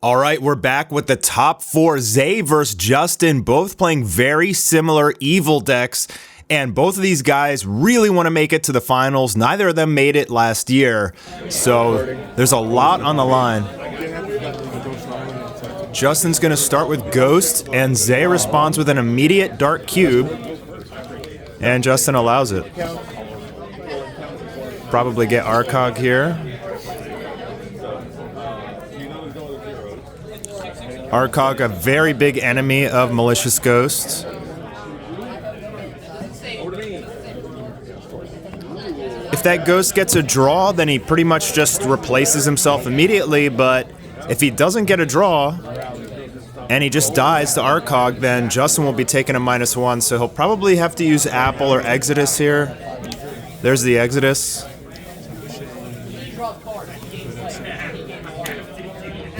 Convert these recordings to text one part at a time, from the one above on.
All right, we're back with the top four. Zay versus Justyn, both playing very similar evil decks. And both of these guys really want to make it to the finals. Neither of them made it last year. So there's a lot on the line. Justyn's going to start with Ghost, and Zay responds with an immediate Dark Cube. And Justyn allows it. Probably get Arcog here. Arcog, a very big enemy of Malicious Ghost. If that Ghost gets a draw, then he pretty much just replaces himself immediately, but if he doesn't get a draw, and he just dies to Arcog, then Justyn will be taking a -1, so he'll probably have to use Apple or Exodus here. There's the Exodus.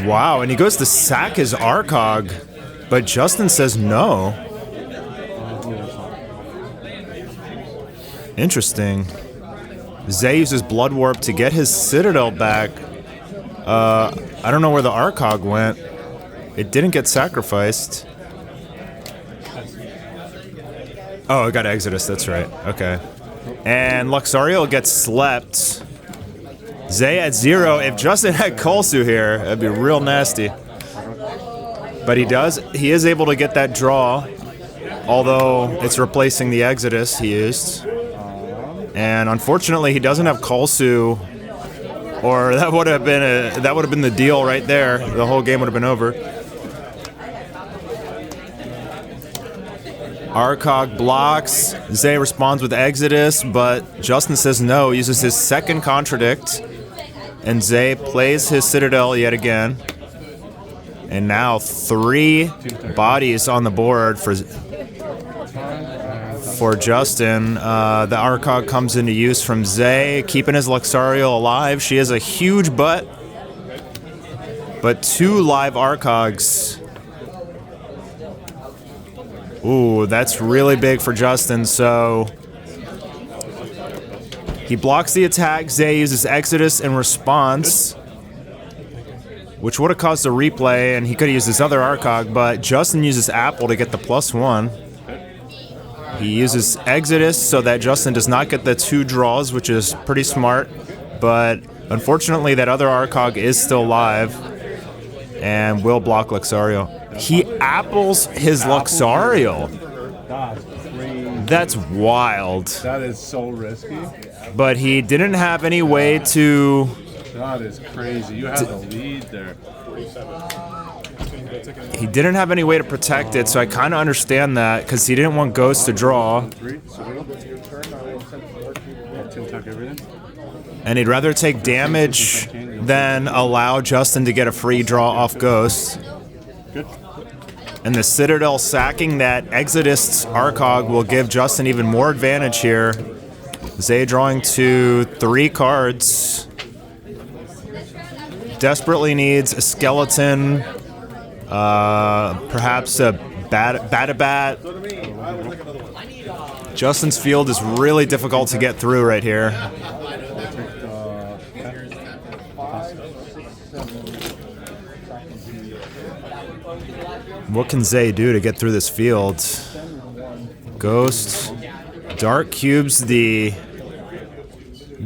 Wow, and he goes to sack his Arcog, but Justyn says no. Interesting. Zay uses Blood Warp to get his Citadel back. I don't know where the Arcog went. It didn't get sacrificed. Oh, it got Exodus, that's right. Okay. And Luxario gets slept. Zay at 0. If Justyn had Kolsu here, that'd be real nasty. But he is able to get that draw, although it's replacing the Exodus he used. And unfortunately, he doesn't have Kolsu, or that would have been the deal right there. The whole game would have been over. Arcog blocks. Zay responds with Exodus, but Justyn says no, uses his second Contradict. And Zay plays his Citadel yet again. And now 3 bodies on the board for Justyn. The Arcog comes into use from Zay, keeping his Luxario alive. She has a huge butt, but 2 live Arcogs. Ooh, that's really big for Justyn, so he blocks the attack. Zay uses Exodus in response, which would have caused a replay, and he could have used his other Arcog, but Justyn uses Apple to get the +1. He uses Exodus so that Justyn does not get the 2 draws, which is pretty smart, but unfortunately that other Arcog is still live and will block Luxario. He apples his Luxario. That's wild. That is so risky. But he didn't have any way to... That is crazy. You have the lead there. He didn't have any way to protect it, so I kind of understand that, because he didn't want Ghost to draw. And he'd rather take damage than allow Justyn to get a free draw off Ghost. And the Citadel sacking that Exodus Arcog will give Justyn even more advantage here. Zay drawing to 3 cards. Desperately needs a Skeleton, perhaps a Bat-a-Bat. Justyn's field is really difficult to get through right here. What can Zay do to get through this field? Ghost. Dark Cubes the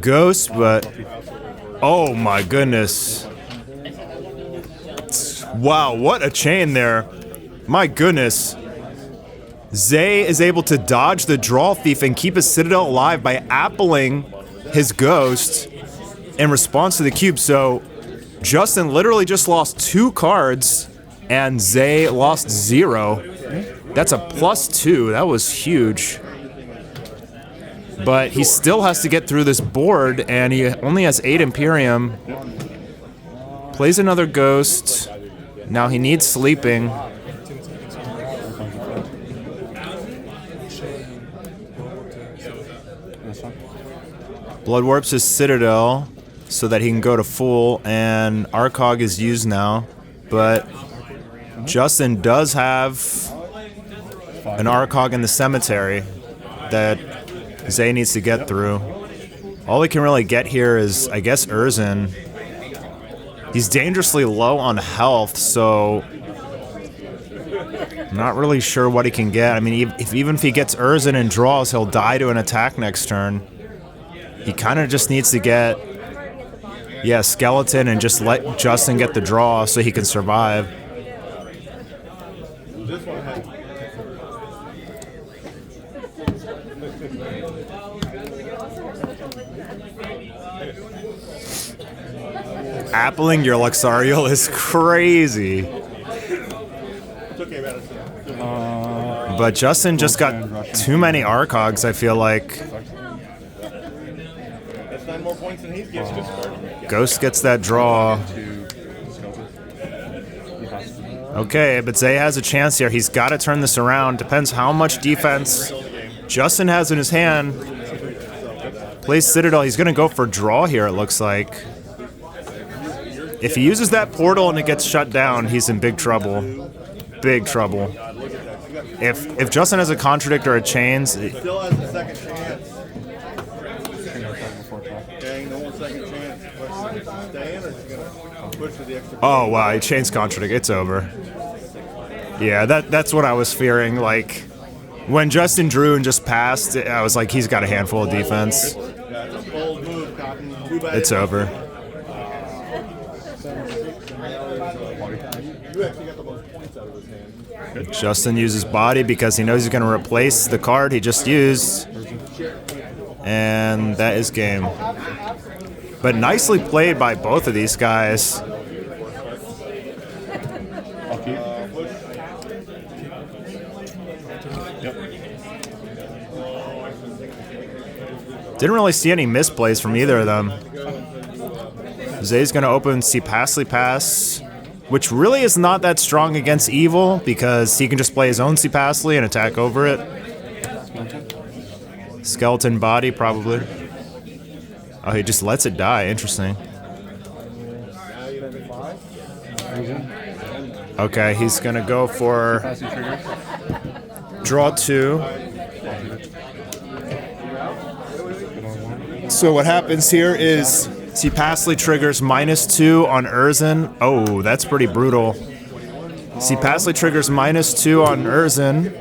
Ghost, but... Oh my goodness. Wow, what a chain there. My goodness. Zay is able to dodge the Draw Thief and keep his Citadel alive by appling his Ghost in response to the cube. So Justyn literally just lost 2 cards and Zay lost 0. That's a +2. That was huge. But he still has to get through this board, and he only has 8 Imperium. Plays another Ghost. Now he needs Sleeping. Blood Warps his Citadel so that he can go to full, and Arcog is used now. But Justyn does have an Arcog in the cemetery that Zay needs to get through. All he can really get here is, I guess, Urzen. He's dangerously low on health, so I'm not really sure what he can get. I mean, even if he gets Urzen and draws, he'll die to an attack next turn. He kind of just needs to get, yeah, Skeleton and just let Justyn get the draw so he can survive. Appling your Luxarial is crazy. But Justyn just got too many Arcogs, I feel like. Ghost gets that draw. Okay, but Zay has a chance here. He's got to turn this around. Depends how much defense Justyn has in his hand. Plays Citadel. He's going to go for draw here, it looks like. If he uses that portal and it gets shut down, he's in big trouble. Big trouble. If Justyn has a Contradict or a Chains... Still has a second chance. Okay, no more second chance. Stay in or is he going to push for the extra... Oh, wow, he Chains Contradict. It's over. Yeah, that's what I was fearing. Like, when Justyn drew and just passed, I was like, he's got a handful of defense. It's over. Justyn uses Body because he knows he's going to replace the card he just used. And that is game. But nicely played by both of these guys. Didn't really see any misplays from either of them. Zay's going to open See Passly Pass, which really is not that strong against Evil because he can just play his own See Passly and attack over it. Skeleton Body, probably. Oh, he just lets it die. Interesting. Okay, he's going to go for draw 2. So what happens here is See Passly triggers -2 on Urzen. Oh, that's pretty brutal. See Passly triggers -2 on Urzen,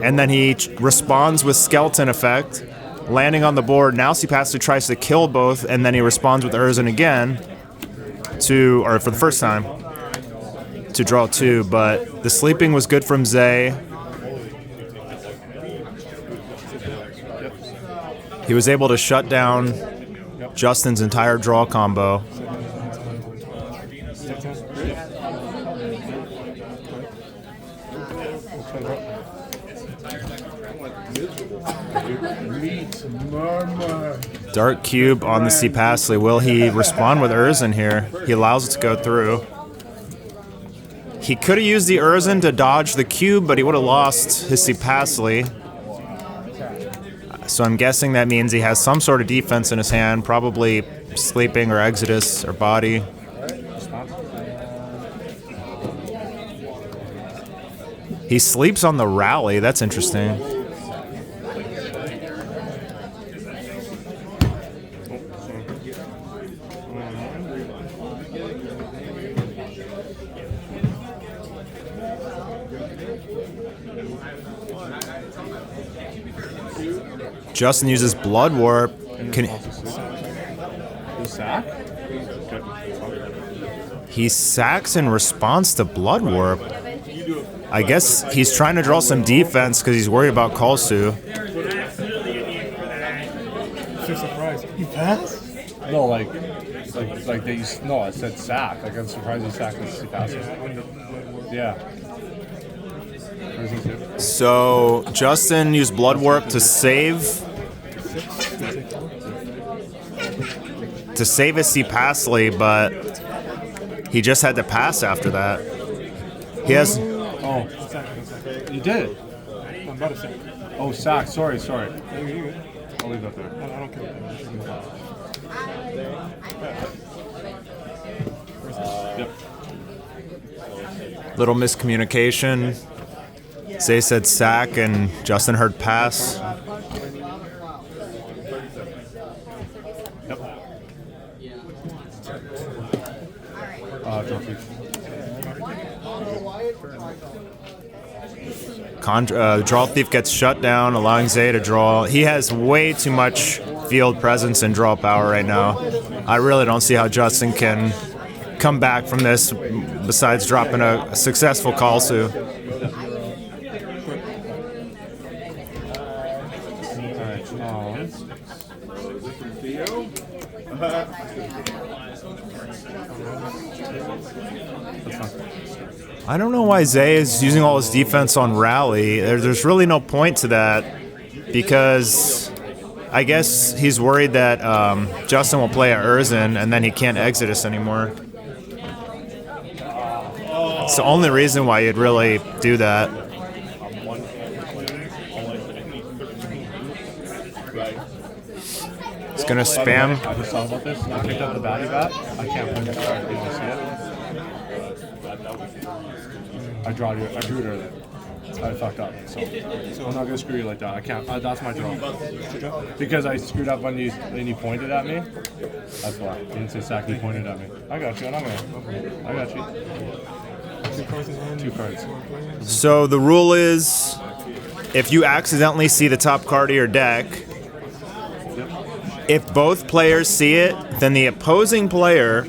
and then he responds with Skeleton effect, landing on the board. Now See Passly tries to kill both, and then he responds with Urzen again for the first time, to draw 2. But the sleeping was good from Zay. He was able to shut down Justyn's entire draw combo. Dark Cube on the See Passly. Will he respond with Urzen here? He allows it to go through. He could have used the Urzen to dodge the cube, but he would have lost his See Passly. So I'm guessing that means he has some sort of defense in his hand, probably Sleeping or Exodus or Body. He sleeps on the rally. That's interesting. Justyn uses Blood Warp. He sacks in response to Blood Warp. I guess he's trying to draw some defense because he's worried about Kalsu. So surprised. You passed? No, like they. No, I said sack. Like I'm surprised he sacked this passes. Yeah. So Justyn used Blood Warp to save his See Passly, but he just had to pass after that. He has. Oh, you did. I'm about to say. Oh, sack. Sorry. You're good. I'll leave that there. I don't care. Yep. Little miscommunication. Zay said sack and Justyn heard pass. Yep. Draw Thief gets shut down, allowing Zay to draw. He has way too much field presence and draw power right now. I really don't see how Justyn can come back from this besides dropping a successful call suit. I don't know why Zay is using all his defense on rally. There's really no point to that because I guess he's worried that Justyn will play a Urzen and then he can't Exodus anymore. It's the only reason why you'd really do that. It's gonna spam. I just thought about this. I picked up the batty bat. I can't win it. I didn't see it. I drew it earlier. I fucked up. So I'm not gonna screw you like that. I can't. That's my draw. Because I screwed up when you pointed at me. That's why. You didn't say sack. You pointed at me. I got you. I got you. 2 cards. So the rule is, if you accidentally see the top card of your deck, if both players see it, then the opposing player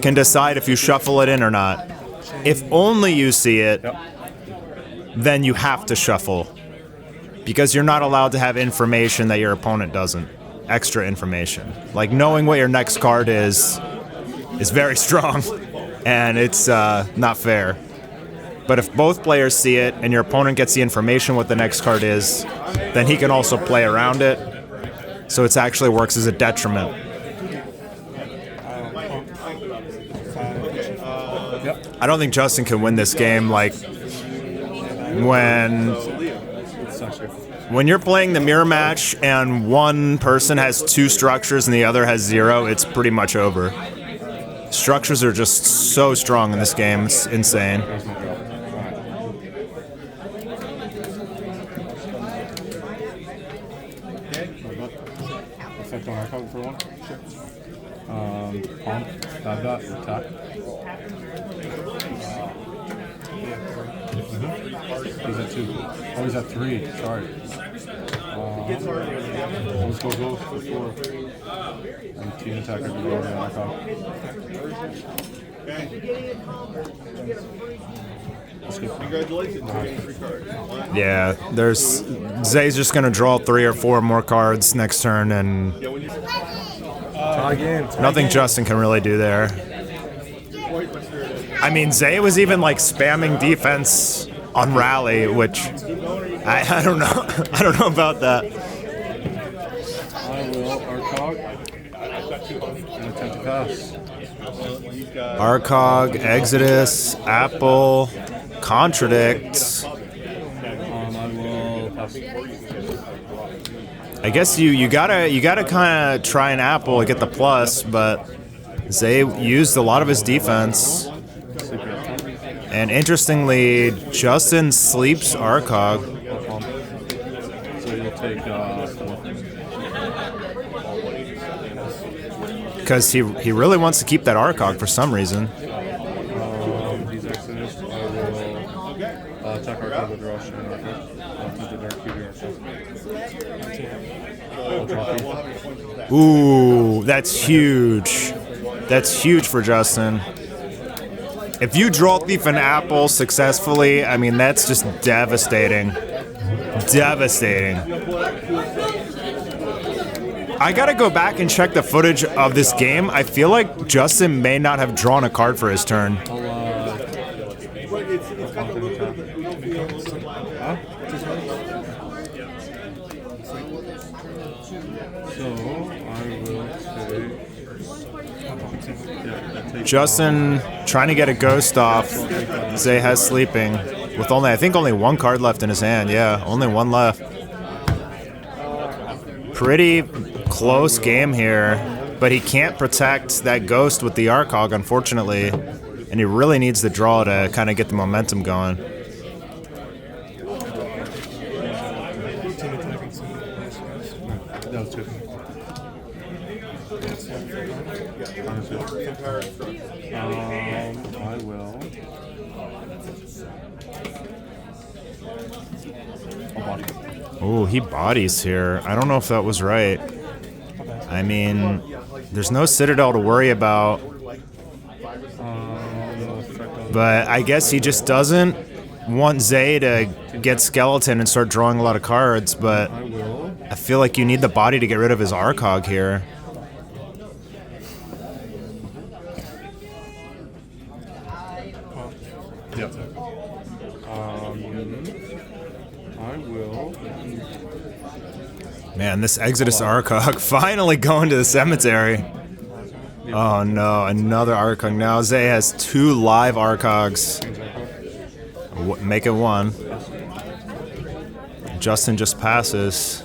can decide if you shuffle it in or not. If only you see it, then you have to shuffle. Because you're not allowed to have information that your opponent doesn't. Extra information. Like knowing what your next card is very strong. And it's not fair. But if both players see it and your opponent gets the information what the next card is, then he can also play around it. So it actually works as a detriment. I don't think Justyn can win this game. Like when you're playing the mirror match and one person has 2 structures and the other has 0, it's pretty much over. Structures are just so strong in this game. It's insane. Effect on our cover for 1. Sure. Palm. Bad dot. Attack. He's at 2. Oh, he's at 3. Sorry. Let's go for 4. And team attack every go on our cover. Congratulations, you're getting 3 cards. Yeah, Zay's just gonna draw 3 or 4 more cards next turn, and nothing Justyn can really do there. I mean, Zay was even like spamming defense on rally, which I don't know. I don't know about that. I will Arcog and attempt to pass. Arcog, Exodus, Apple, Contradict. I will pass. I guess you gotta kind of try an Apple to get the plus, but Zay used a lot of his defense. And interestingly, Justyn sleeps Arcog. So you'll take 4. Because he really wants to keep that Arcog for some reason. He's Exodus. I will attack Arcog with Rush and Ooh, that's huge. That's huge for Justyn. If you draw Thief and Apple successfully, I mean, that's just devastating. Devastating. I gotta go back and check the footage of this game. I feel like Justyn may not have drawn a card for his turn. Justyn trying to get a ghost off. Zay has sleeping with only 1 card left in his hand. Yeah, only 1 left. Pretty close game here, but he can't protect that ghost with the Arcog, unfortunately, and he really needs the draw to kind of get the momentum going. That was 2. I will Ooh, he bodies here. I don't know if that was right. I mean, there's no Citadel to worry about. But I guess he just doesn't want Zay to get Skeleton and start drawing a lot of cards, but I feel like you need the body to get rid of his Arcog here. Yep. I will. Man, this Exodus Arcog finally going to the cemetery. Oh no, another Arcog. Now Zay has 2 live Arcogs. Make it 1. Justyn just passes.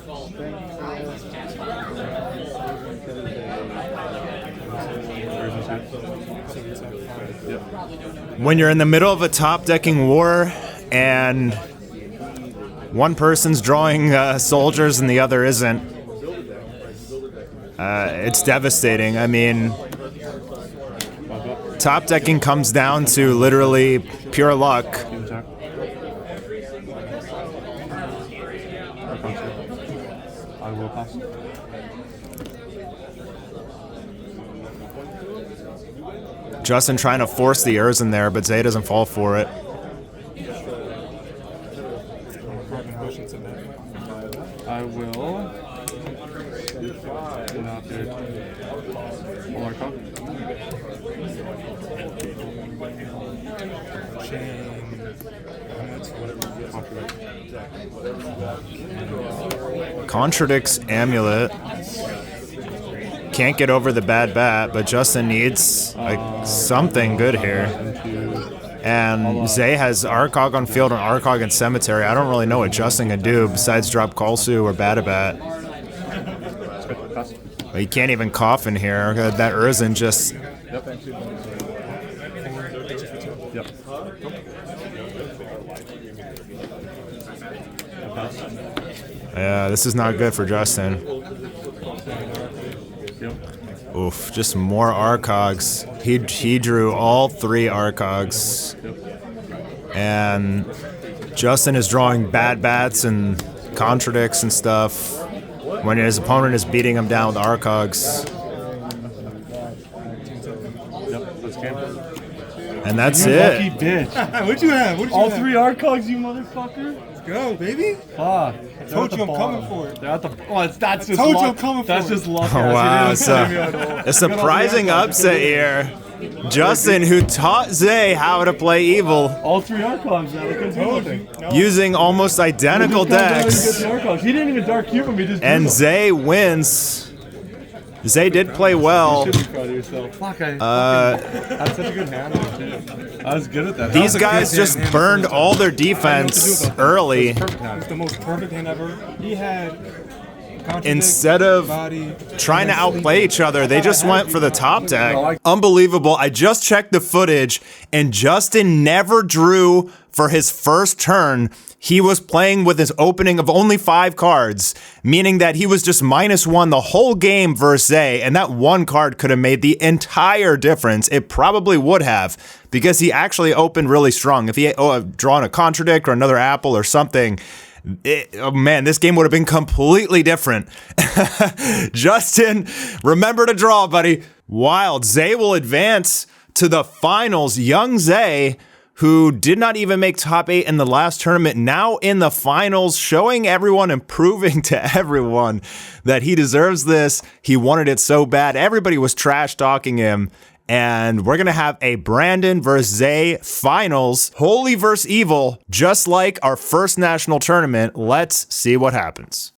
When you're in the middle of a top-decking war and one person's drawing soldiers and the other isn't, it's devastating. I mean, top decking comes down to literally pure luck. I will pass. Justyn trying to force the Urza in there, but Zay doesn't fall for it. I will. Not good. Contradicts Amulet. Can't get over the bad bat, but Justyn needs like something good here. And Zay has Arcog on field and Arcog in cemetery. I don't really know what Justyn can do besides drop Kalsu or Batabat. But he can't even coffin here. That Urzin just... Yeah, this is not good for Justyn. Oof, just more Arcogs. He drew all 3 Arcogs. And Justyn is drawing bad bats and contradicts and stuff when his opponent is beating him down with Arcogs. And that's it. Lucky bitch. What'd you have? All 3 Arcogs, you motherfucker. Let's go, baby. Fuck. I told you I'm coming for it. They're at the. Oh, that's just. Told you luck. I'm coming for That's it. just luck. Oh, wow, so a surprising upset here. Justyn, who taught Zay how to play evil, All 3 Arcogs now. They couldn't do Told nothing. you. No. using almost identical He just comes down and gets decks, the Arcogs. He didn't even dark cube him. He just. drew and them. Zay wins. Zay did play well. You should be proud of yourself. Fuck, I had such a good hand. I was good at that. These guys just burned all their defense early. It's the most perfect hand ever. He had contradict, Instead of body, trying to outplay each other, they just went for the top deck. Unbelievable. I just checked the footage, and Justyn never drew for his first turn. He was playing with his opening of only 5 cards, meaning that he was just -1 the whole game versus Zay, and that 1 card could have made the entire difference. It probably would have, because he actually opened really strong. If he had drawn a contradict or another apple or something, oh man, this game would have been completely different. Justyn, remember to draw, buddy. Wild. Zay will advance to the finals. Young Zay, who did not even make top 8 in the last tournament, now in the finals, showing everyone and proving to everyone that he deserves this. He wanted it so bad. Everybody was trash talking him. And we're going to have a Brandon versus Zay finals, holy versus evil, just like our first national tournament. Let's see what happens.